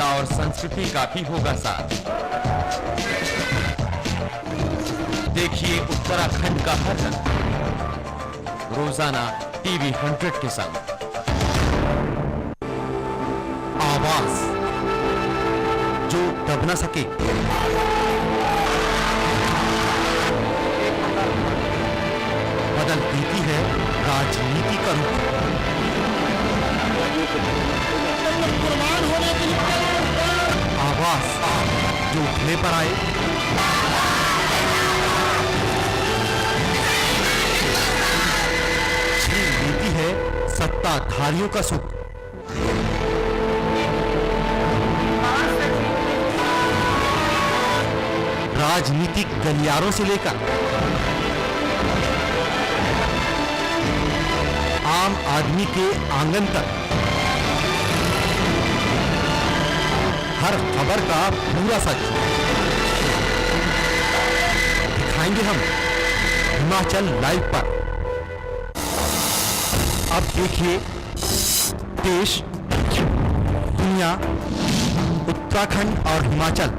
और संस्कृति का भी होगा साथ। देखिए उत्तराखंड का हर रंग रोजाना टीवी 100 के संग। आवाज जो दब न सके, बदल देती है राजनीति का रूप। आवाज जो उठने पर आए, छीन लेती है सत्ताधारियों का सुख। राजनीतिक गलियारों से लेकर आम आदमी के आंगन तक हर खबर का पूरा सच दिखाएंगे हम हिमाचल लाइव पर। अब देखिए देश, दुनिया, उत्तराखंड और हिमाचल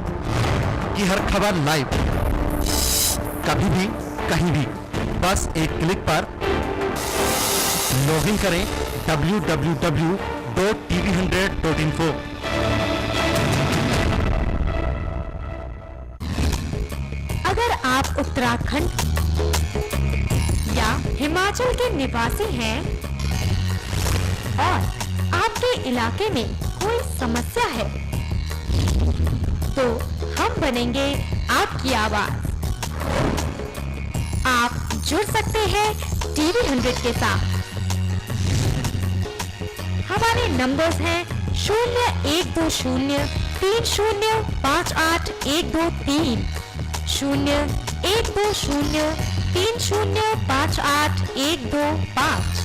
की हर खबर लाइव, कभी भी कहीं भी, बस एक क्लिक पर। लॉगिन करें www.tv100.info। अगर आप उत्तराखंड या हिमाचल के निवासी हैं और आपके इलाके में कोई समस्या है, तो हम बनेंगे आपकी आवाज। आप जुड़ सकते हैं टीवी 100 के साथ। हमारे नंबर्स हैं 0120305812 0120305812।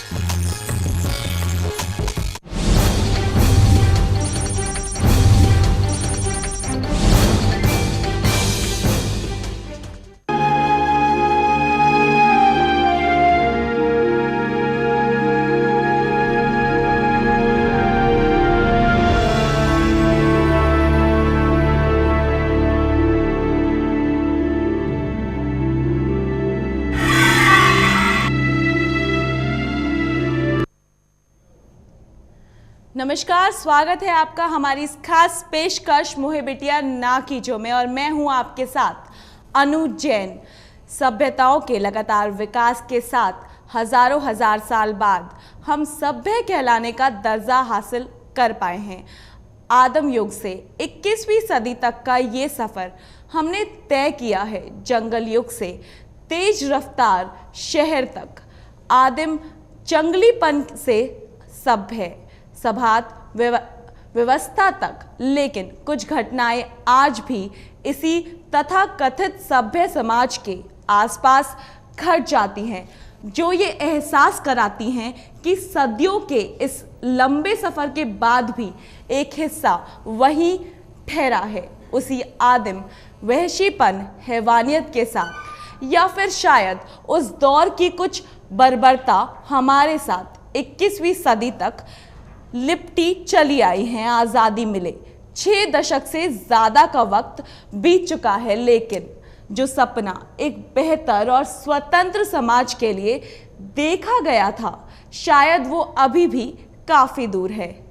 नमस्कार, स्वागत है आपका हमारी इस खास पेशकश मोहे बिटिया ना कीजो में, और मैं हूं आपके साथ अनु जैन। सभ्यताओं के लगातार विकास के साथ हजार साल बाद हम सभ्य कहलाने का दर्जा हासिल कर पाए हैं। आदम युग से 21वीं सदी तक का ये सफर हमने तय किया है। जंगल युग से तेज रफ्तार शहर तक, आदिम जंगलीपन से सभ्य सभात व्यवस्था तक। लेकिन कुछ घटनाएं आज भी इसी तथाकथित सभ्य समाज के आसपास घट जाती हैं, जो ये एहसास कराती हैं कि सदियों के इस लंबे सफर के बाद भी एक हिस्सा वहीं ठहरा है, उसी आदिम वहशीपन, हैवानियत के साथ, या फिर शायद उस दौर की कुछ बर्बरता हमारे साथ 21वीं सदी तक लिपटी चली आई हैं। आज़ादी मिले 6 दशक से ज़्यादा का वक्त बीत चुका है, लेकिन जो सपना एक बेहतर और स्वतंत्र समाज के लिए देखा गया था, शायद वो अभी भी काफ़ी दूर है।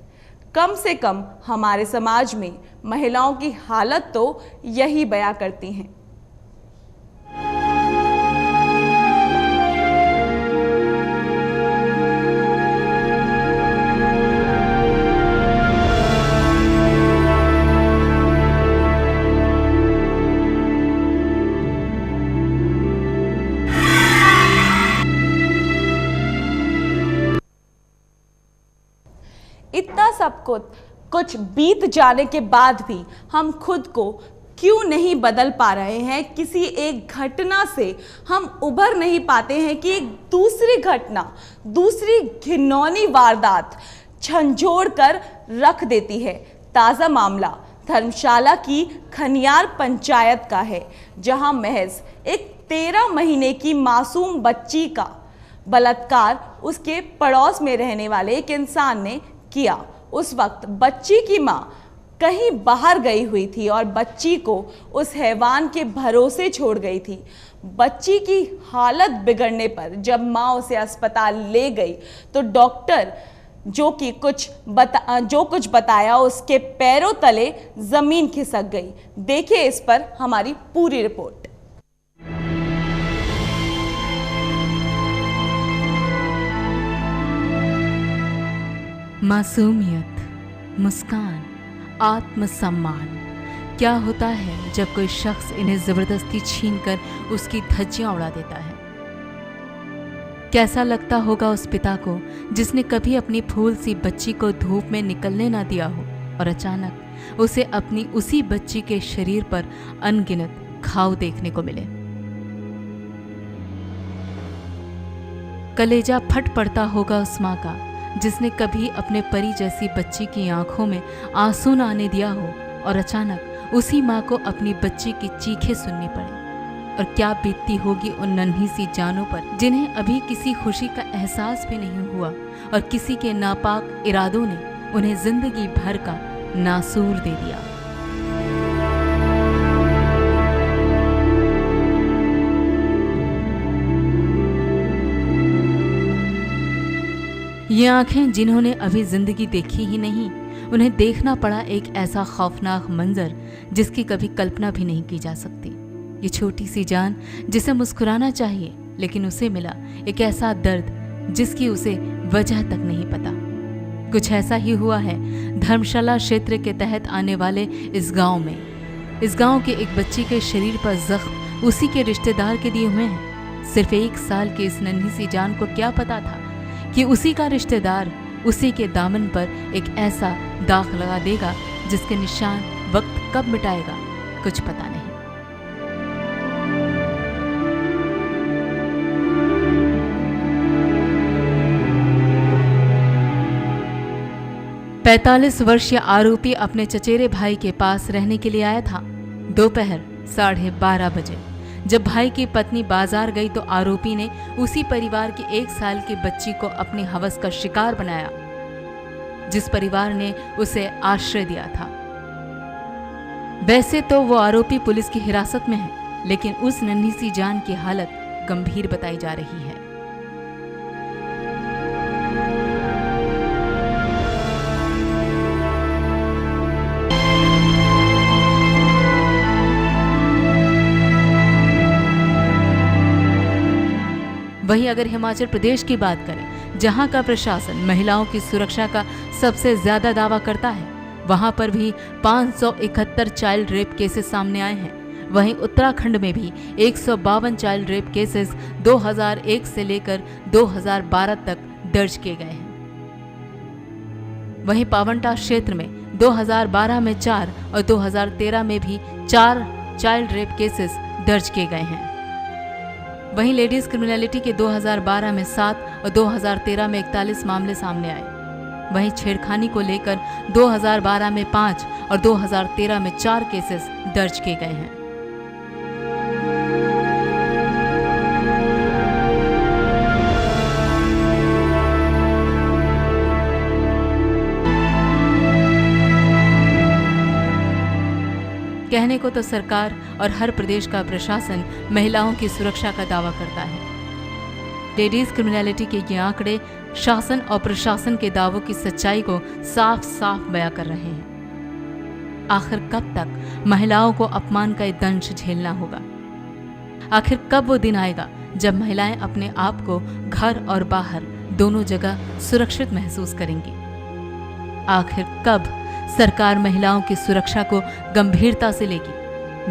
कम से कम हमारे समाज में महिलाओं की हालत तो यही बयां करती हैं। इतना सब कुछ बीत जाने के बाद भी हम खुद को क्यों नहीं बदल पा रहे हैं? किसी एक घटना से हम उभर नहीं पाते हैं कि एक दूसरी घटना, दूसरी घिनौनी वारदात झंझोड़ कर रख देती है। ताज़ा मामला धर्मशाला की खनियार पंचायत का है, जहां महज एक 13 महीने की मासूम बच्ची का बलात्कार उसके पड़ोस में रहने वाले एक इंसान ने किया। उस वक्त बच्ची की मां कहीं बाहर गई हुई थी और बच्ची को उस हैवान के भरोसे छोड़ गई थी। बच्ची की हालत बिगड़ने पर जब माँ उसे अस्पताल ले गई तो डॉक्टर जो कुछ बताया उसके पैरों तले जमीन खिसक गई। देखिए इस पर हमारी पूरी रिपोर्ट। मासूमियत, मुस्कान, आत्मसम्मान, क्या होता है जब कोई शख्स इन्हें जबरदस्ती छीनकर उसकी धज्जियां उड़ा देता है। कैसा लगता होगा उस पिता को जिसने कभी अपनी फूल सी बच्ची को धूप में निकलने ना दिया हो और अचानक उसे अपनी उसी बच्ची के शरीर पर अनगिनत घाव देखने को मिले। कलेजा फट पड़ता होगा उस माँ का जिसने कभी अपने परी जैसी बच्ची की आंखों में आंसू न आने दिया हो और अचानक उसी माँ को अपनी बच्ची की चीखें सुननी पड़े। और क्या बीतती होगी उन नन्ही सी जानों पर जिन्हें अभी किसी खुशी का एहसास भी नहीं हुआ और किसी के नापाक इरादों ने उन्हें जिंदगी भर का नासूर दे दिया। ये आंखें जिन्होंने अभी जिंदगी देखी ही नहीं, उन्हें देखना पड़ा एक ऐसा खौफनाक मंजर जिसकी कभी कल्पना भी नहीं की जा सकती। ये छोटी सी जान जिसे मुस्कुराना चाहिए लेकिन उसे मिला एक ऐसा दर्द जिसकी उसे वजह तक नहीं पता। कुछ ऐसा ही हुआ है धर्मशाला क्षेत्र के तहत आने वाले इस गांव में। इस गांव के एक बच्ची के शरीर पर जख्म उसी के रिश्तेदार के दिए हुए हैं। सिर्फ 1 साल की इस नन्ही सी जान को क्या पता था कि उसी का रिश्तेदार उसी के दामन पर एक ऐसा दाग लगा देगा जिसके निशान वक्त कब मिटाएगा कुछ पता नहीं। पैंतालीस वर्षीय आरोपी अपने चचेरे भाई के पास रहने के लिए आया था। दोपहर 12:30 बजे जब भाई की पत्नी बाजार गई तो आरोपी ने उसी परिवार की 1 साल की बच्ची को अपनी हवस का शिकार बनाया जिस परिवार ने उसे आश्रय दिया था। वैसे तो वो आरोपी पुलिस की हिरासत में है लेकिन उस नन्ही सी जान की हालत गंभीर बताई जा रही है। वहीं अगर हिमाचल प्रदेश की बात करें जहां का प्रशासन महिलाओं की सुरक्षा का सबसे ज्यादा दावा करता है, वहां पर भी 571 चाइल्ड रेप केसेस सामने आए हैं। वहीं उत्तराखंड में भी 152 चाइल्ड रेप केसेस 2001 से लेकर 2012 तक दर्ज किए गए हैं। वहीं पावंटा क्षेत्र में 2012 में 4 और 2013 में भी 4 चाइल्ड रेप केसेस दर्ज किए गए हैं। वहीं लेडीज क्रिमिनलिटी के 2012 में 7 और 2013 में 41 मामले सामने आए। वहीं छेड़खानी को लेकर 2012 में 5 और 2013 में 4 केसेस दर्ज किए गए हैं। कहने को तो सरकार और हर प्रदेश का प्रशासन महिलाओं की सुरक्षा का दावा करता है। लेडीज क्रिमिनलिटी के ये आंकड़े शासन और प्रशासन के दावों की सच्चाई को साफ साफ बयां कर रहे हैं। आखिर कब तक महिलाओं को अपमान का दंश झेलना होगा? आखिर कब वो दिन आएगा जब महिलाएं अपने आप को घर और बाहर दोनों जगह सुरक्षित महसूस करेंगी? आखिर कब सरकार महिलाओं की सुरक्षा को गंभीरता से लेगी?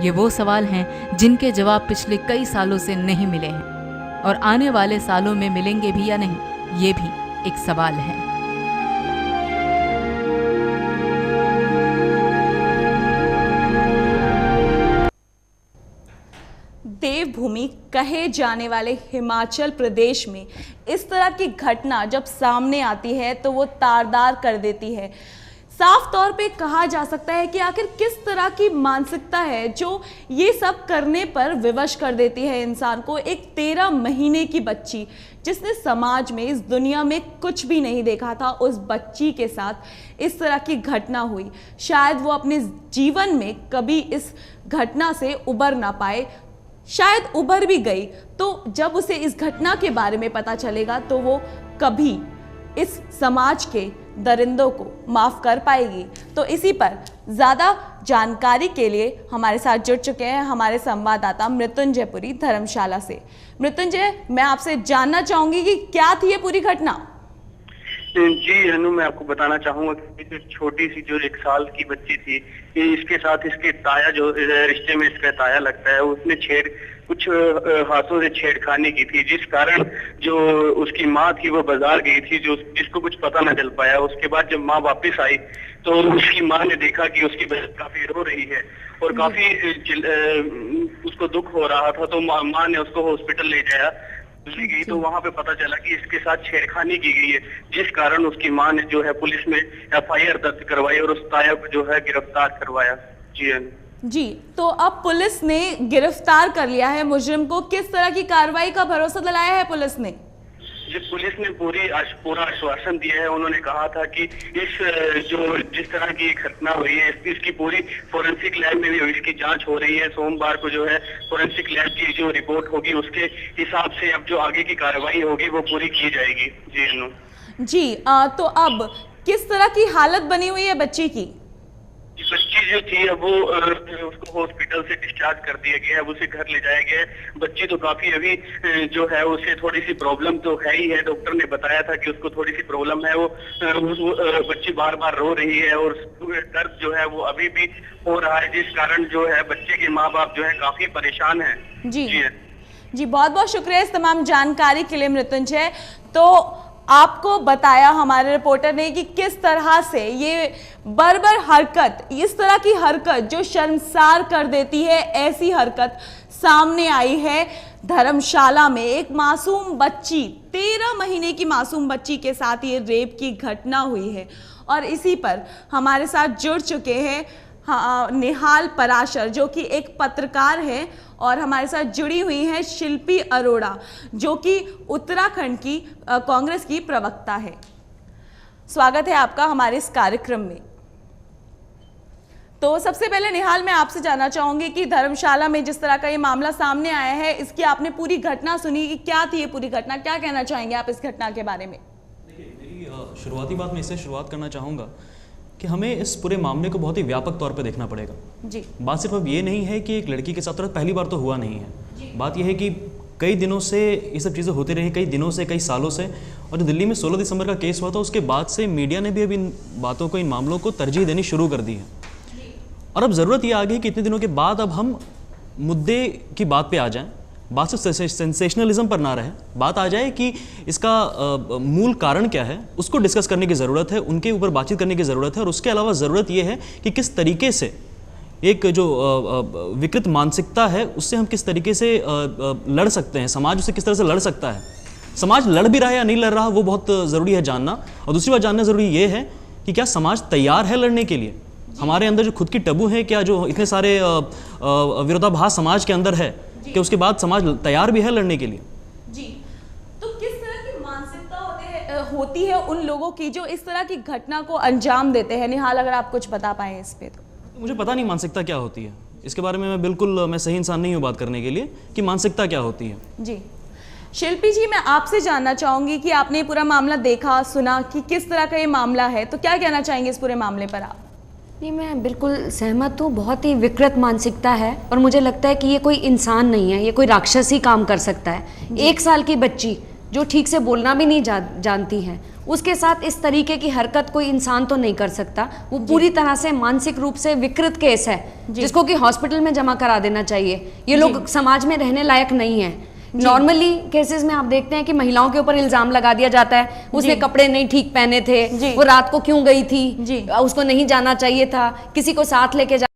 ये वो सवाल हैं जिनके जवाब पिछले कई सालों से नहीं मिले हैं और आने वाले सालों में मिलेंगे भी या नहीं, ये भी एक सवाल है। देवभूमि कहे जाने वाले हिमाचल प्रदेश में इस तरह की घटना जब सामने आती है तो वो तारदार कर देती है। साफ तौर पे कहा जा सकता है कि आखिर किस तरह की मानसिकता है जो ये सब करने पर विवश कर देती है इंसान को। एक 13 महीने की बच्ची जिसने समाज में, इस दुनिया में कुछ भी नहीं देखा था, उस बच्ची के साथ इस तरह की घटना हुई। शायद वो अपने जीवन में कभी इस घटना से उबर ना पाए, शायद उबर भी गई तो जब उसे इस घटना के बारे में पता चलेगा तो वो कभी इस समाज के दरिंदों को माफ कर पाएगी। तो इसी पर ज़्यादा जानकारी के लिए हमारे साथ जुड़ चुके हैं हमारे संवाददाता मृत्युंजय पुरी धर्मशाला से। मृत्युंजय, मैं आपसे जानना चाहूंगी कि क्या थी ये पूरी घटना। जी अनु, मैं आपको बताना चाहूंगा कि जो छोटी सी जो 1 साल की बच्ची थी, इसके साथ इसके ताया, जो रिश्ते में इसका ताया लगता है, उसने कुछ हाथों से छेड़खानी की थी, जिस कारण जो उसकी माँ थी वो बाजार गई थी, जिसको कुछ पता न चल पाया। उसके बाद जब माँ वापस आई तो उसकी माँ ने देखा कि उसकी बहन काफी रो रही है और काफी उसको दुख हो रहा था, तो माँ ने उसको हॉस्पिटल ले गई तो वहां पे पता चला कि इसके साथ छेड़खानी की गई है, जिस कारण उसकी माँ ने जो है पुलिस में FIR दर्ज करवाई और उस ताया को जो है गिरफ्तार करवाया। जी, तो अब पुलिस ने गिरफ्तार कर लिया है मुजरिम को। किस तरह की कार्रवाई का भरोसा दिलाया है पुलिस ने? पुलिस ने पूरा आश्वासन दिया है। उन्होंने कहा था कि जिस तरह की घटना हुई है इसकी पूरी फोरेंसिक लैब में भी इसकी जांच हो रही है। सोमवार को जो है फोरेंसिक लैब की जो रिपोर्ट होगी उसके हिसाब से अब जो आगे की कार्रवाई होगी वो पूरी की जाएगी। जी तो अब किस तरह की हालत बनी हुई है बच्ची की? बच्ची जो थी अब वो उसको हॉस्पिटल से डिस्चार्ज कर दिया गया है, उसे घर ले जाया गया है। बच्ची तो काफी अभी जो है उसे थोड़ी सी प्रॉब्लम तो है ही है। डॉक्टर ने बताया था कि उसको थोड़ी सी प्रॉब्लम है। वो बच्ची बार बार रो रही है और दर्द जो है वो अभी भी हो रहा है, जिस कारण जो है बच्चे के माँ बाप जो है काफी परेशान है। जी बहुत बहुत शुक्रिया इस तमाम जानकारी के लिए मृत्युंजय। तो आपको बताया हमारे रिपोर्टर ने कि किस तरह से ये बर्बर हरकत, इस तरह की हरकत जो शर्मसार कर देती है, ऐसी हरकत सामने आई है धर्मशाला में। एक मासूम बच्ची, 13 महीने की मासूम बच्ची के साथ ये रेप की घटना हुई है। और इसी पर हमारे साथ जुड़ चुके हैं निहाल पराशर जो कि एक पत्रकार है, और हमारे साथ जुड़ी हुई हैं शिल्पी अरोड़ा जो कि उत्तराखंड की कांग्रेस की प्रवक्ता है। स्वागत है आपका हमारे इस कार्यक्रम में। तो सबसे पहले निहाल, मैं आपसे जानना चाहूंगी कि धर्मशाला में जिस तरह का ये मामला सामने आया है, इसकी आपने पूरी घटना सुनी कि क्या थी ये पूरी घटना, क्या कहना चाहेंगे आप इस घटना के बारे में? देखिए, मेरी शुरुआती बात मैं इससे शुरुआत करना चाहूँगा कि हमें इस पूरे मामले को बहुत ही व्यापक तौर पे देखना पड़ेगा। जी। बात सिर्फ अब ये नहीं है कि एक लड़की के साथ पहली बार तो हुआ नहीं है। बात यह है कि कई दिनों से ये सब चीज़ें होती रही, कई दिनों से, कई सालों से। और जो दिल्ली में 16 दिसंबर का केस हुआ था उसके बाद से मीडिया ने भी अब इन बातों को, इन मामलों को तरजीह देनी शुरू कर दी है। और अब ज़रूरत ये आ गई कि इतने दिनों के बाद अब हम मुद्दे की बात पे आ जाएं। बात सिर्फ सेंसेशनलिज्म पर ना रहे, बात आ जाए कि इसका मूल कारण क्या है, उसको डिस्कस करने की ज़रूरत है, उनके ऊपर बातचीत करने की ज़रूरत है। और उसके अलावा ज़रूरत यह है कि किस तरीके से एक जो विकृत मानसिकता है उससे हम किस तरीके से लड़ सकते हैं, समाज उससे किस तरह से लड़ सकता है। समाज लड़ भी रहा है या नहीं लड़ रहा, वो बहुत ज़रूरी है जानना। और दूसरी बात जानना ज़रूरी ये है कि क्या समाज तैयार है लड़ने के लिए। हमारे अंदर जो खुद की टबू है, क्या जो इतने सारे विरोधाभास समाज के अंदर है, कि उसके बाद समाज तैयार भी है लड़ने के लिए। जी, तो किस तरह की मानसिकता होती है उन लोगों की जो इस तरह की घटना को अंजाम देते हैं? निहाल, अगर आप कुछ बता पाए इस पे तो। मुझे पता नहीं मानसिकता क्या होती है, इसके बारे में मैं सही इंसान नहीं हूँ बात करने के लिए कि मानसिकता क्या होती है। जी, शिल्पी जी, मैं आपसे जानना चाहूंगी कि आपने पूरा मामला देखा, सुना कि किस तरह का ये मामला है, तो क्या कहना चाहेंगे इस पूरे मामले पर आप? नहीं, मैं बिल्कुल सहमत हूँ। बहुत ही विकृत मानसिकता है और मुझे लगता है कि ये कोई इंसान नहीं है, ये कोई राक्षस ही काम कर सकता है। 1 साल की बच्ची जो ठीक से बोलना भी नहीं जानती है, उसके साथ इस तरीके की हरकत कोई इंसान तो नहीं कर सकता। वो पूरी तरह से मानसिक रूप से विकृत केस है जिसको कि हॉस्पिटल में जमा करा देना चाहिए। ये लोग समाज में रहने लायक नहीं है। नॉर्मली केसेस में आप देखते हैं कि महिलाओं के ऊपर इल्जाम लगा दिया जाता है, उसने कपड़े नहीं ठीक पहने थे, वो रात को क्यों गई थी, उसको नहीं जाना चाहिए था, किसी को साथ लेके